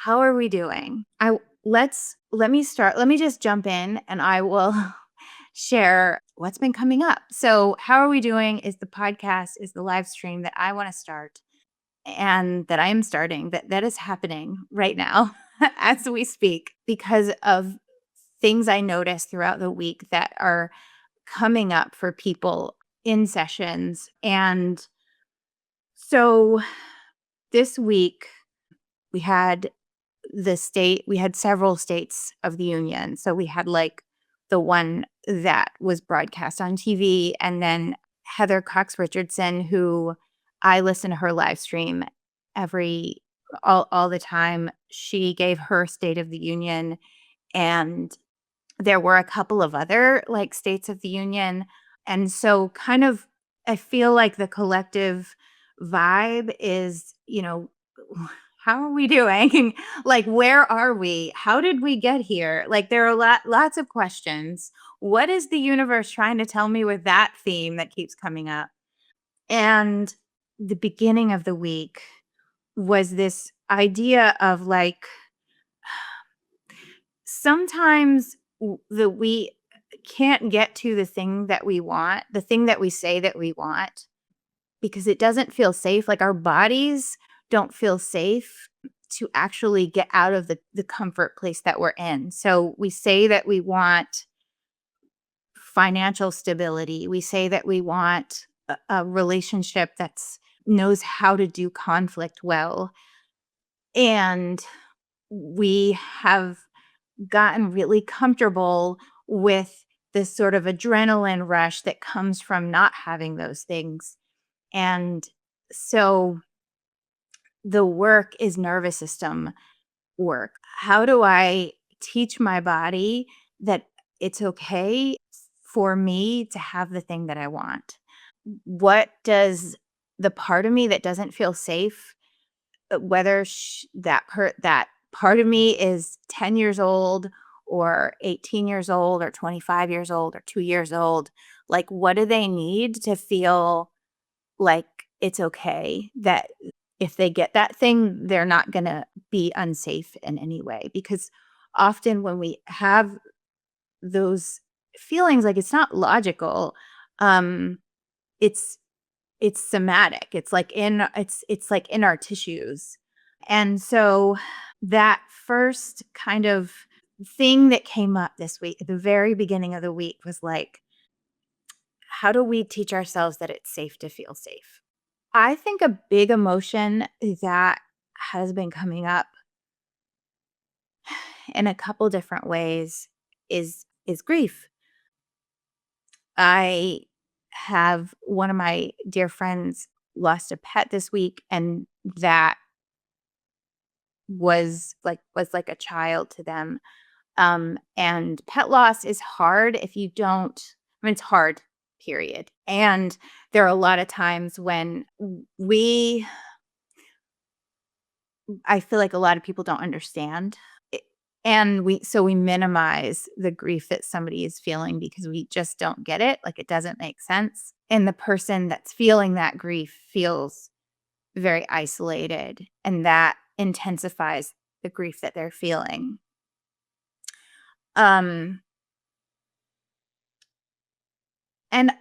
how are we doing? Let me just jump in and I will share what's been coming up. So, how are we doing is the podcast, is the live stream that I want to start and that I am starting, that is happening right now as we speak because of things I noticed throughout the week that are coming up for people in sessions. And so this week we had we had several states of the union. So we had like the one that was broadcast on TV, and then Heather Cox Richardson, who I listen to her live stream every all the time. She gave her State of the Union, and there were a couple of other like states of the union. And so kind of I feel like the collective vibe is, how are we doing? Like, where are we? How did we get here? Like, there are lots of questions. What is the universe trying to tell me with that theme that keeps coming up? And the beginning of the week was this idea of like sometimes we can't get to the thing that we want, the thing that we say that we want, because it doesn't feel safe. Like our bodies don't feel safe to actually get out of the comfort place that we're in. So we say that we want financial stability. We say that we want a relationship that's knows how to do conflict well. And we have gotten really comfortable with this sort of adrenaline rush that comes from not having those things. And so the work is nervous system work. How do I teach my body that it's okay for me to have the thing that I want? What does the part of me that doesn't feel safe, whether that part of me is 10 years old or 18 years old or 25 years old or 2 years old, like what do they need to feel like it's okay that if they get that thing, they're not going to be unsafe in any way? Because often when we have those feelings, like it's not logical, um it's it's somatic. It's like in our tissues. And so that first kind of thing that came up this week, at the very beginning of the week, was like, how do we teach ourselves that it's safe to feel safe? I think a big emotion that has been coming up in a couple different ways is grief. I have one of my dear friends lost a pet this week, and that was like a child to them. And pet loss is hard if you don't, I mean, it's hard, period. And there are a lot of times when we I feel like a lot of people don't understand. It and we minimize the grief that somebody is feeling because we just don't get it, like, it doesn't make sense, and the person that's feeling that grief feels very isolated, and that intensifies the grief that they're feeling. Um, and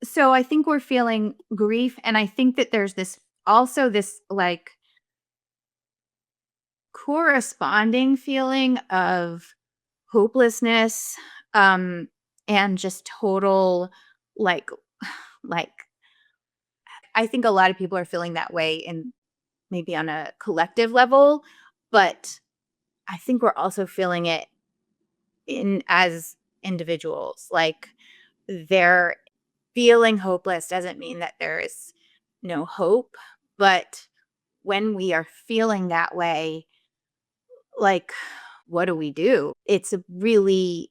so I think we're feeling grief, and I think that there's this, like, corresponding feeling of hopelessness, and just total, like like, I think a lot of people are feeling that way in maybe on a collective level, but I think we're also feeling it in as individuals. Like, they're feeling hopeless doesn't mean that there is no hope, but when we are feeling that way, like, what do we do? It's a really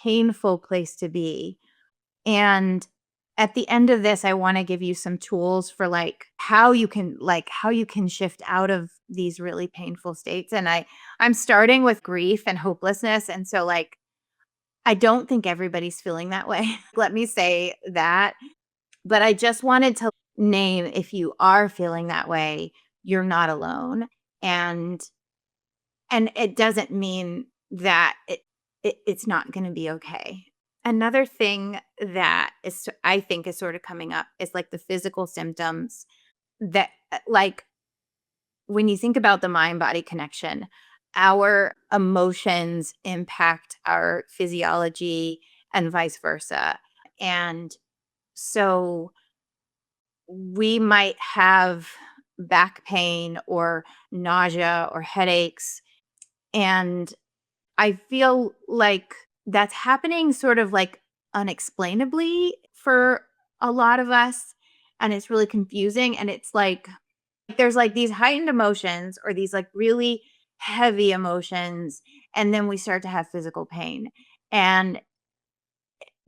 painful place to be. And at the end of this, I wanna give you some tools for, how you can shift out of these really painful states, and I'm starting with grief and hopelessness, and so, like, I don't think everybody's feeling that way. Let me say that, but I just wanted to name, if you are feeling that way, you're not alone, and And it doesn't mean that it's not gonna be okay. Another thing that I think is sort of coming up is, like, the physical symptoms that, like, when you think about the mind-body connection, our emotions impact our physiology and vice versa. And so we might have back pain or nausea or headaches, and I feel like that's happening sort of like unexplainably for a lot of us, and it's really confusing, and it's like there's like these heightened emotions or these like really heavy emotions, and then we start to have physical pain. And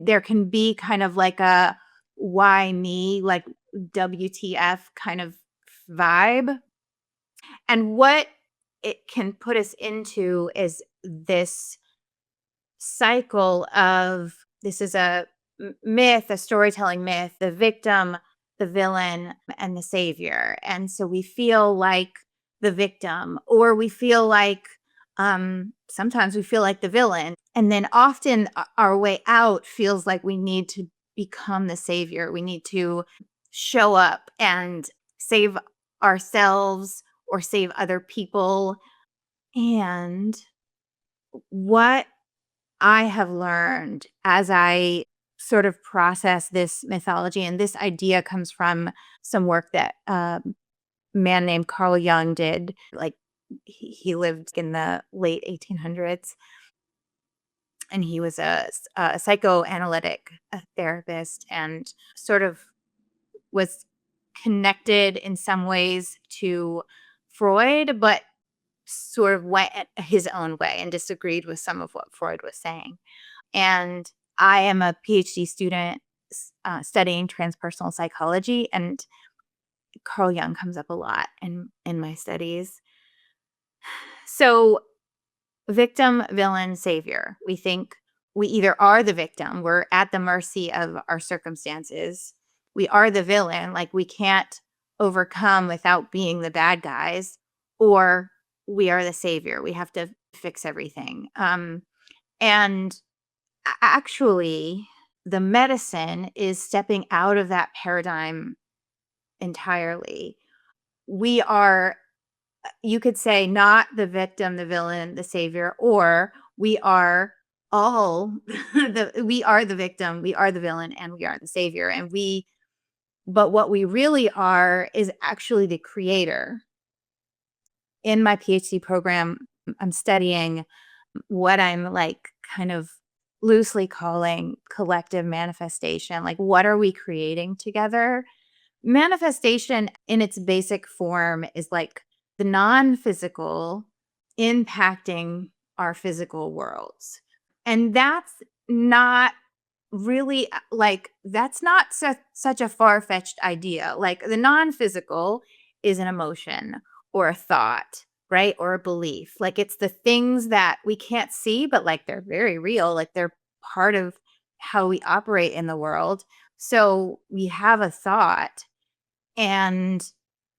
there can be kind of like a why me, like WTF kind of vibe. And what it can put us into is this cycle of this is a myth, a storytelling myth, the victim, the villain, and the savior. And so we feel like the victim, or we feel like sometimes we feel like the villain. And then often our way out feels like we need to become the savior. We need to show up and save ourselves or save other people. And what I have learned as I sort of process this mythology, and this idea comes from some work that a man named Carl Jung did. Like he lived in the late 1800s, and he was a psychoanalytic therapist, and sort of was connected in some ways to Freud, but sort of went his own way and disagreed with some of what Freud was saying. And I am a PhD student studying transpersonal psychology, and Carl Jung comes up a lot in my studies. So, victim, villain, savior. We think we either are the victim, we're at the mercy of our circumstances. We are the villain, like we can't overcome without being the bad guys, or we are the savior. We have to fix everything. And actually, the medicine is stepping out of that paradigm entirely. We are, you could say, not the victim, the villain, the savior, or we are all we are the victim, we are the villain, and we are the savior. But what we really are is actually the creator. In my PhD program, I'm studying what I'm like kind of loosely calling collective manifestation. Like, what are we creating together? Manifestation in its basic form is like the non physical impacting our physical worlds. And that's not really like, that's not such a far fetched idea. Like, the non physical is an emotion or a thought, right? Or a belief. Like, it's the things that we can't see, but like they're very real. Like, they're part of how we operate in the world. So we have a thought, and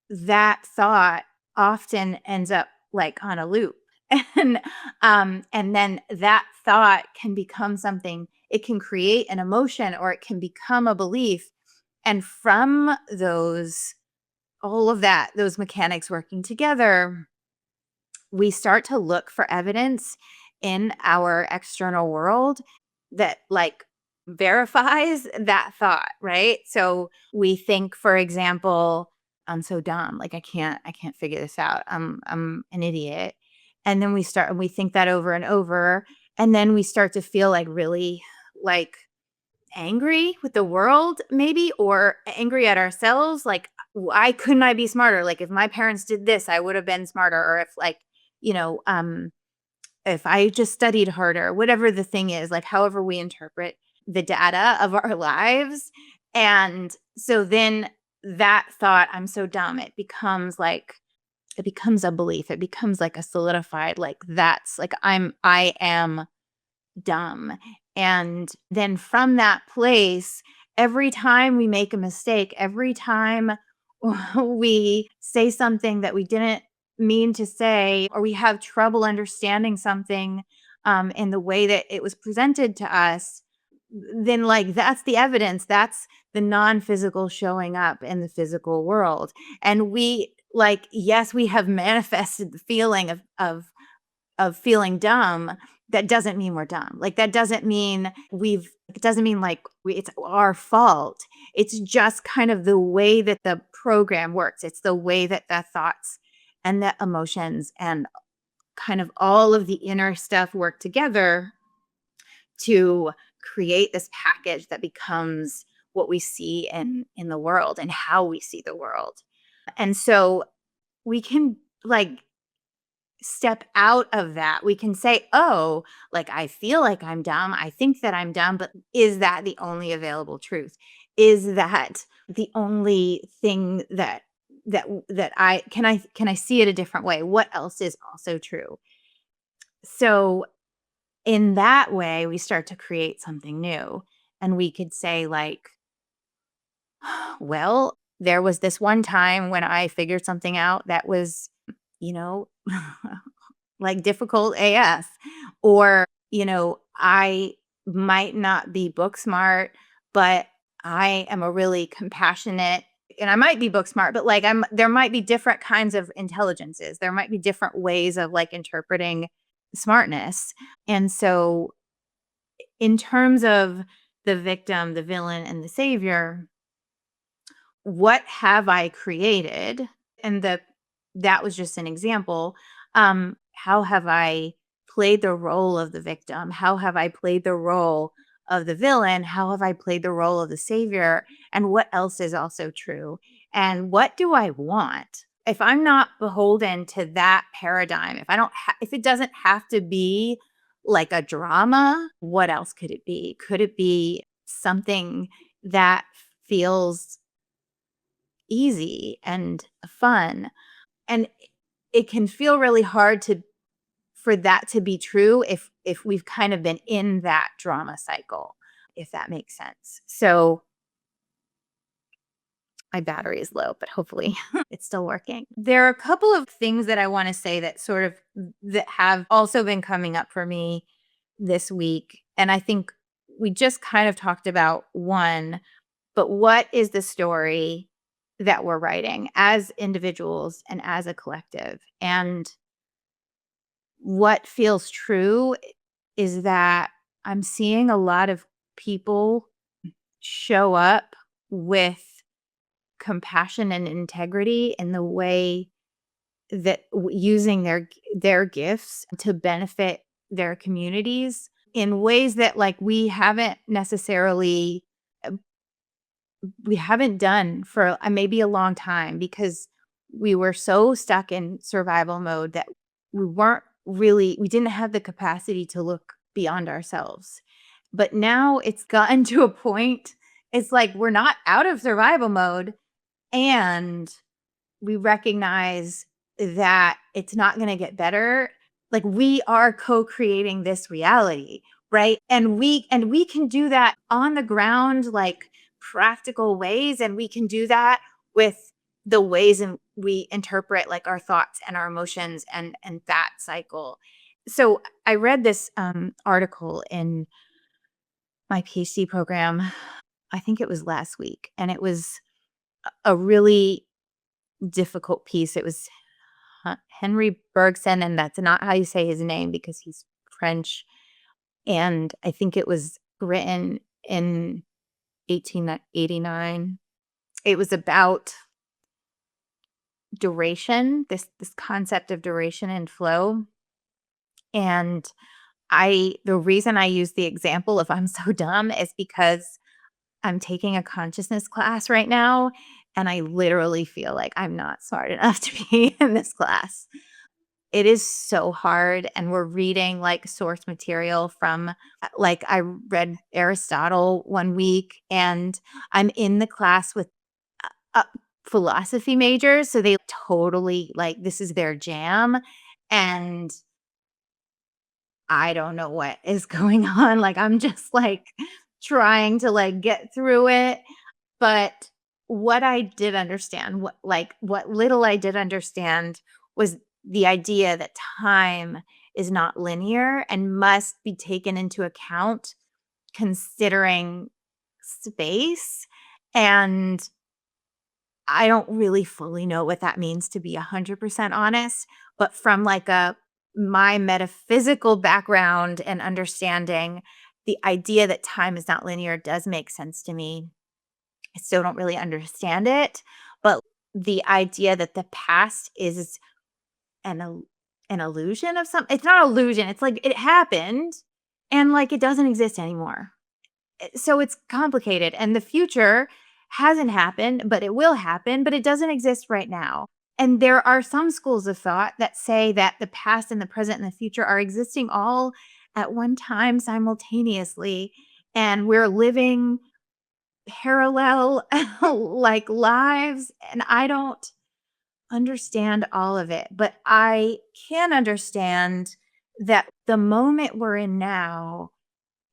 that thought often ends up like on a loop. And then that thought can become something, it can create an emotion or it can become a belief. And from those, all of that, those mechanics working together, we start to look for evidence in our external world that like verifies that thought, right? So we think, for example, I'm so dumb, like I can't figure this out. I'm an idiot. And then we think that over and over, and then we start to feel like really like angry with the world maybe, or angry at ourselves, like, why couldn't I be smarter? Like, if my parents did this, I would have been smarter. Or if like, you know, if I just studied harder, whatever the thing is, like however we interpret the data of our lives. And so then that thought, I'm so dumb, it becomes like, it becomes a belief. It becomes like a solidified, like that's like I am dumb. And then from that place, every time we make a mistake, every time we say something that we didn't mean to say, or we have trouble understanding something in the way that it was presented to us, then like that's the evidence. That's the non-physical showing up in the physical world. And we like, yes, we have manifested the feeling of feeling dumb. That doesn't mean we're dumb. Like that doesn't mean it doesn't mean like it's our fault. It's just kind of the way that the program works. It's the way that the thoughts and the emotions and kind of all of the inner stuff work together to create this package that becomes what we see in the world and how we see the world. And so we can like step out of that. We can say, "Oh, like I feel like I'm dumb. I think that I'm dumb, but is that the only available truth? Is that the only thing that I see it a different way? What else is also true?" So, in that way, we start to create something new. And we could say like, "Well, there was this one time when I figured something out that was, you know, like difficult AF. Or, I might not be book smart, but I am a really compassionate and I might be book smart, but like there might be different kinds of intelligences. There might be different ways of like interpreting smartness. And so in terms of the victim, the villain, and the savior, what have I created? And that was just an example. How have I played the role of the victim? How have I played the role of the villain? How have I played the role of the savior? And what else is also true? And what do I want? If I'm not beholden to that paradigm, if it doesn't have to be like a drama, what else could it be? Could it be something that feels easy and fun? And it can feel really hard to for that to be true if we've kind of been in that drama cycle, if that makes sense. So my battery is low, but hopefully it's still working. There are a couple of things that I want to say that sort of that have also been coming up for me this week. And I think we just kind of talked about one, but what is the story that we're writing as individuals and as a collective? And what feels true is that I'm seeing a lot of people show up with compassion and integrity in the way that using their gifts to benefit their communities in ways that like we haven't done for maybe a long time because we were so stuck in survival mode that we didn't have the capacity to look beyond ourselves. But now it's gotten to a point, it's like we're not out of survival mode and we recognize that it's not going to get better. Like we are co-creating this reality, right? And we can do that on the ground, like practical ways, and we can do that with the ways and we interpret like our thoughts and our emotions and that cycle. So I read this article in my PhD program. I think it was last week, and it was a really difficult piece. It was Henri Bergson, and that's not how you say his name because he's French. And I think it was written in 1889. It was about duration, this concept of duration and flow. And the reason I use the example of I'm so dumb is because I'm taking a consciousness class right now, and I literally feel like I'm not smart enough to be in this class. It is so hard, and we're reading, like, source material from like, I read Aristotle one week, and I'm in the class with, uh, philosophy majors, so they totally like, this is their jam, and I don't know what is going on, like, I'm just, like, trying to, like, get through it, but what I did understand, what little I did understand was the idea that time is not linear and must be taken into account considering space. And I don't really fully know what that means, to be 100% honest, but from like a my metaphysical background and understanding, the idea that time is not linear does make sense to me. I still don't really understand it, but the idea that the past is an an illusion of some, it's not illusion, it's like it happened and like it doesn't exist anymore. So it's complicated, and the future hasn't happened, but it will happen, but it doesn't exist right now. And there are some schools of thought that say that the past and the present and the future are existing all at one time simultaneously, and we're living parallel like lives, and I don't understand all of it, but I can understand that the moment we're in now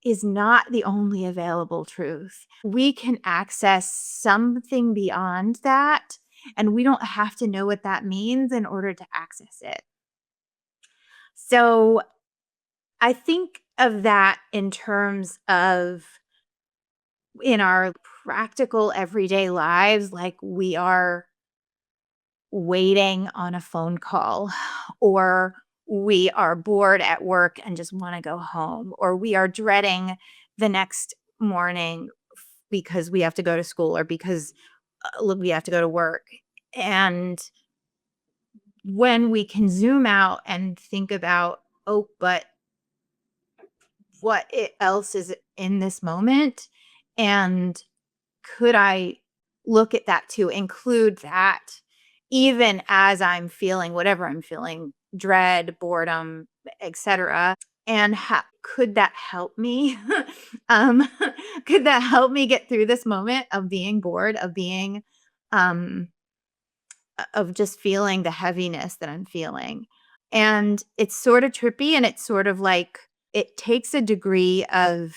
is not the only available truth. We can access something beyond that, and we don't have to know what that means in order to access it. So I think of that in terms of in our practical everyday lives, like we are waiting on a phone call, or we are bored at work and just want to go home, or we are dreading the next morning because we have to go to school or because we have to go to work. And when we can zoom out and think about, oh, but else is in this moment? And could I look at that to include that even as I'm feeling whatever I'm feeling, dread, boredom, etc. And could that help me? um, could that help me get through this moment of being bored, of being, um, of just feeling the heaviness that I'm feeling? And it's sort of trippy, and it's sort of like it takes a degree of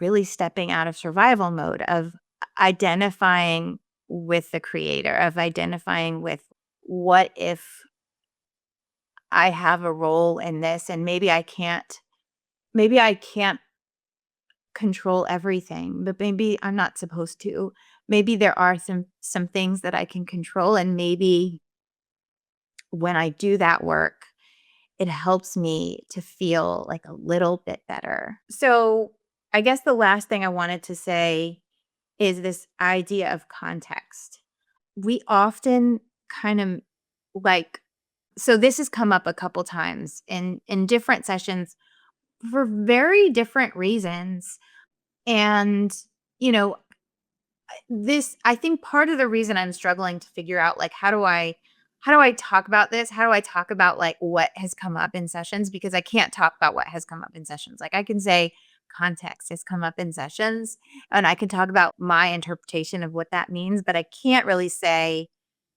really stepping out of survival mode, of identifying with the creator, of identifying with what if I have a role in this and maybe I can't control everything, but maybe I'm not supposed to. Maybe there are some things that I can control, and maybe when I do that work, it helps me to feel like a little bit better. So, I guess the last thing I wanted to say is this idea of context. We often kind of like, so this has come up a couple times in different sessions for very different reasons. And, you know, this, I think part of the reason I'm struggling to figure out, like, how do I talk about this? How do I talk about like what has come up in sessions? Because I can't talk about what has come up in sessions. Like I can say context has come up in sessions and I can talk about my interpretation of what that means, but I can't really say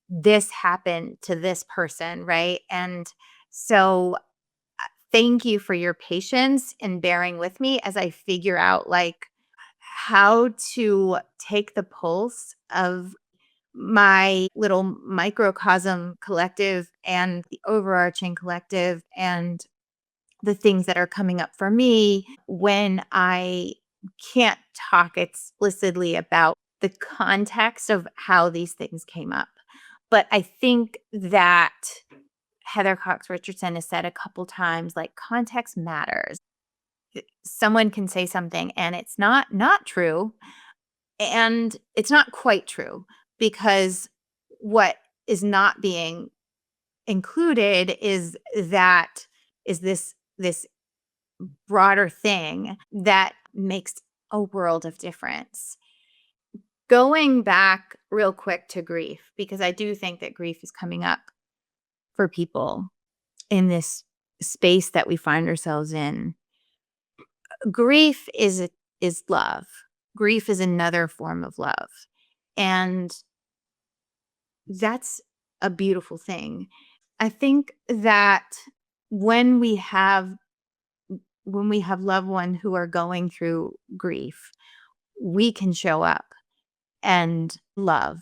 this happened to this person, right? And so thank you for your patience and bearing with me as I figure out like how to take the pulse of my little microcosm collective and the overarching collective and the things that are coming up for me when I can't talk explicitly about the context of how these things came up. But I think that Heather Cox Richardson has said a couple times, like, context matters. Someone can say something and it's not true, and it's not quite true because what is not being included is this broader thing that makes a world of difference. Going back real quick to grief, because I do think that grief is coming up for people in this space that we find ourselves in. Grief is love. Grief is another form of love. And that's a beautiful thing. I think that when we have when we have loved ones who are going through grief, we can show up and love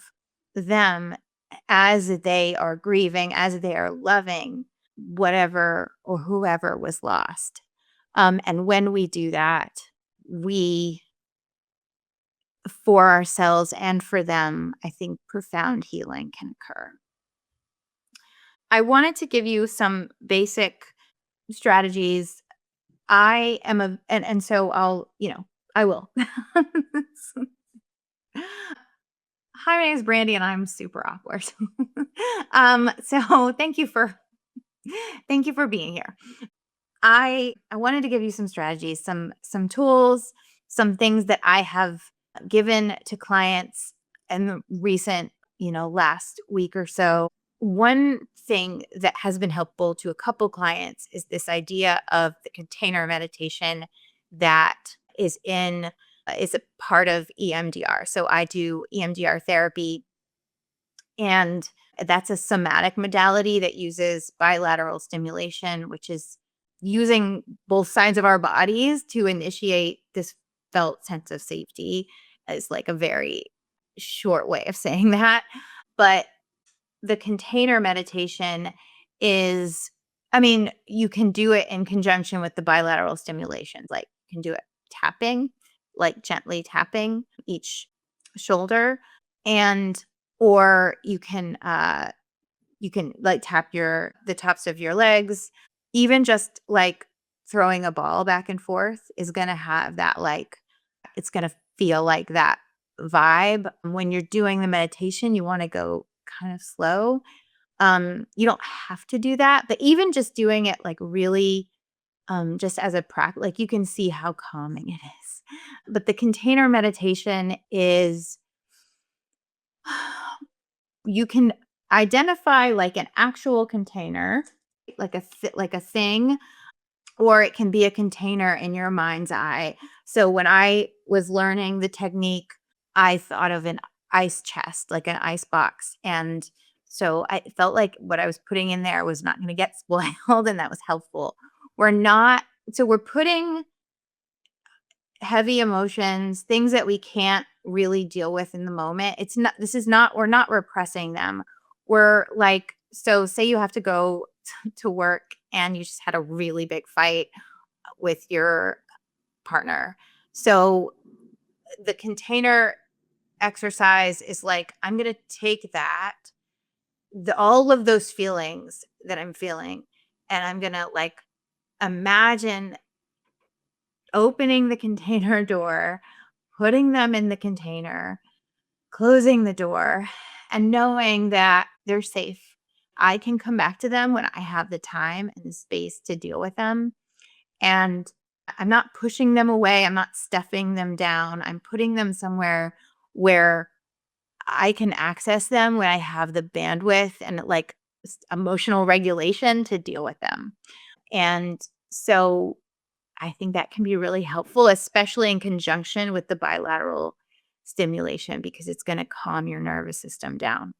them as they are grieving, as they are loving whatever or whoever was lost. And when we do that, we, for ourselves and for them, I think profound healing can occur. I wanted to give you some basic strategies. I am a, and so I'll, I will. Hi, my name is Brandy, and I'm super awkward. So thank you for being here. I wanted to give you some strategies, some tools, some things that I have given to clients in the recent, last week or so. One thing that has been helpful to a couple clients is this idea of the container meditation that is a part of EMDR. So I do EMDR therapy, and that's a somatic modality that uses bilateral stimulation, which is using both sides of our bodies to initiate this felt sense of safety. Is like a very short way of saying that. But the container meditation is, I mean, you can do it in conjunction with the bilateral stimulations. Like you can do it tapping, like gently tapping each shoulder, and or you can like tap the tops of your legs. Even just like throwing a ball back and forth is going to have that, like, it's going to feel like that vibe. When you're doing the meditation, you want to go kind of slow. You don't have to do that, but even just doing it like really, just as a practice, like you can see how calming it is. But the container meditation is you can identify like an actual container, like like a thing, or it can be a container in your mind's eye. So when I was learning the technique, I thought of an ice chest, like an ice box. And so I felt like what I was putting in there was not going to get spoiled, and that was helpful. We're not, so we're putting heavy emotions, things that we can't really deal with in the moment. It's not, this is not, we're not repressing them. We're like, so say you have to go to work and you just had a really big fight with your partner. So the container exercise is like, I'm going to take all of those feelings that I'm feeling, and I'm going to like imagine opening the container door, putting them in the container, closing the door, and knowing that they're safe. I can come back to them when I have the time and the space to deal with them. And I'm not pushing them away. I'm not stuffing them down. I'm putting them somewhere where I can access them when I have the bandwidth and like emotional regulation to deal with them. And so I think that can be really helpful, especially in conjunction with the bilateral stimulation, because it's going to calm your nervous system down.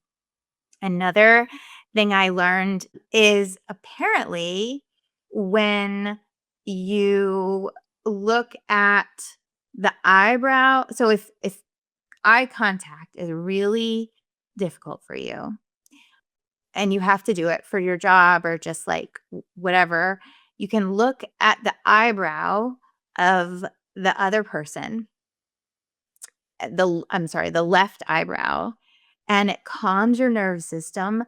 Another thing I learned is apparently when you look at the eyebrow, so if eye contact is really difficult for you and you have to do it for your job or just like whatever, you can look at the eyebrow of the other person, the left eyebrow, and it calms your nervous system.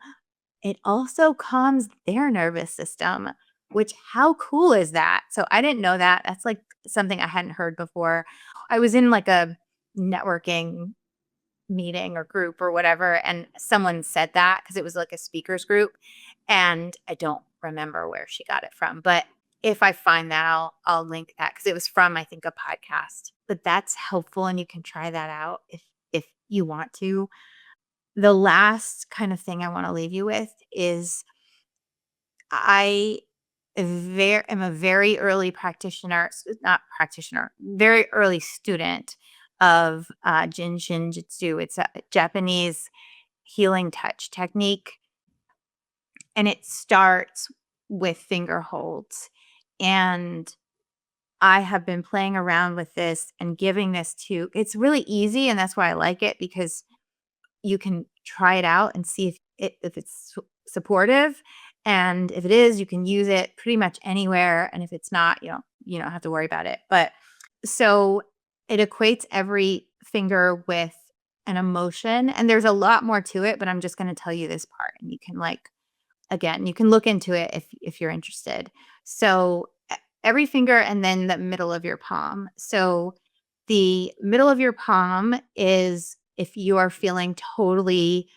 It also calms their nervous system, which, how cool is that? So I didn't know that. That's like something I hadn't heard before. I was in like a networking meeting or group or whatever, and someone said that because it was like a speakers group, and I don't remember where she got it from, but if I find that, I'll link that because it was from, I think, a podcast. But that's helpful, and you can try that out if you want to. The last kind of thing I want to leave you with is I am a very early practitioner, not practitioner, very early student of Jin Shin Jyutsu. It's a Japanese healing touch technique, and it starts with finger holds. And I have been playing around with this and giving this to, it's really easy, and that's why I like it, because you can try it out and see if it's supportive. And if it is, you can use it pretty much anywhere. And if it's not, you don't have to worry about it. But so it equates every finger with an emotion. And there's a lot more to it, but I'm just going to tell you this part. And you can again, you can look into it if you're interested. So every finger and then the middle of your palm. So the middle of your palm is if you are feeling totally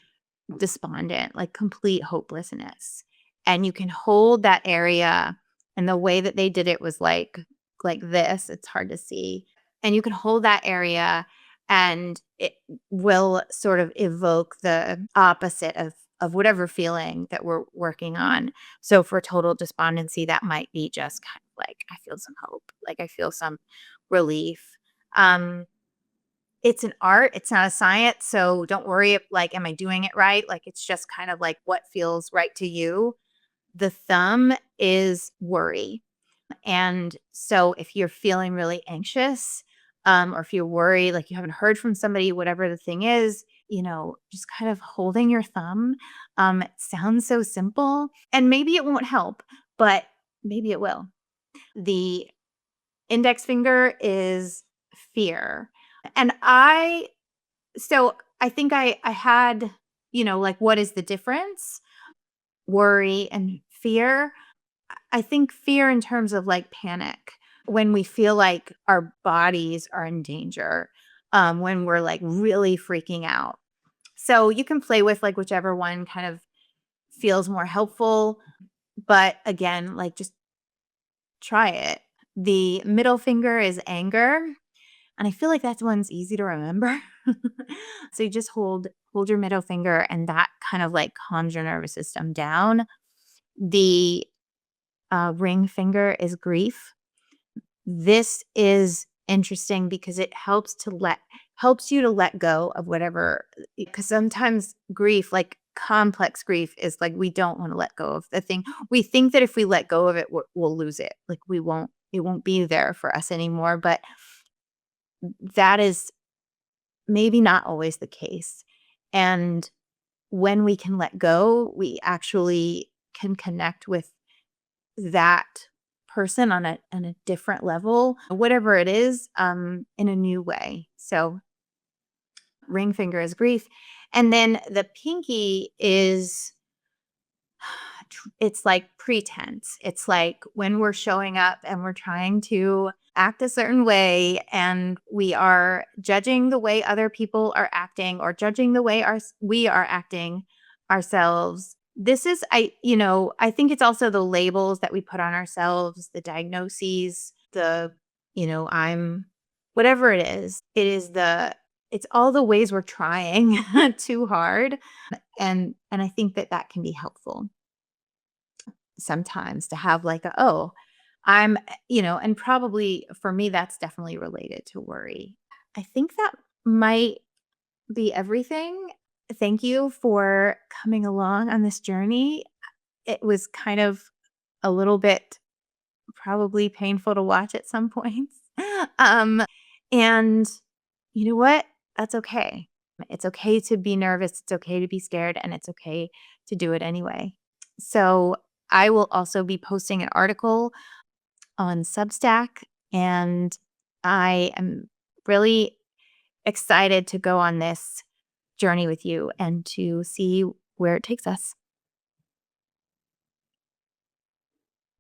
despondent, like complete hopelessness. And you can hold that area. And the way that they did it was like this. It's hard to see. And you can hold that area and it will sort of evoke the opposite of whatever feeling that we're working on. So for total despondency, that might be just kind of like I feel some hope, like I feel some relief. Um it's an art, it's not a science, so don't worry if, like, am I doing it right? Like, it's just kind of like what feels right to you. The thumb is worry. And so if you're feeling really anxious, or if you're worried, like you haven't heard from somebody, whatever the thing is, just kind of holding your thumb. It sounds so simple, and maybe it won't help, but maybe it will. The index finger is fear. And I think I had, like, what is the difference? Worry and fear. I think fear in terms of like panic when we feel like our bodies are in danger, when we're like really freaking out. So you can play with like whichever one kind of feels more helpful. But again, like just try it. The middle finger is anger. And I feel like that one's easy to remember. So you just hold your middle finger and that kind of like calms your nervous system down. The ring finger is grief. This is interesting because it helps you to let go of whatever, because sometimes grief, like complex grief, is like we don't want to let go of the thing. We think that if we let go of it, we'll lose it. Like it won't be there for us anymore. But that is maybe not always the case. And when we can let go, we actually can connect with that person on a different level, whatever it is, in a new way. So ring finger is grief. And then the pinky is it's like pretense. It's like when we're showing up and we're trying to act a certain way and we are judging the way other people are acting or judging the way we are acting ourselves. This is I think it's also the labels that we put on ourselves, the diagnoses, I'm whatever it is. It's all the ways we're trying too hard, and I think that can be helpful sometimes to have like and probably for me, that's definitely related to worry. I think that might be everything. Thank you for coming along on this journey. It was kind of a little bit probably painful to watch at some points. um, and you know what? That's okay. It's okay to be nervous. It's okay to be scared, and it's okay to do it anyway. So I will also be posting an article on Substack, and I am really excited to go on this journey with you and to see where it takes us.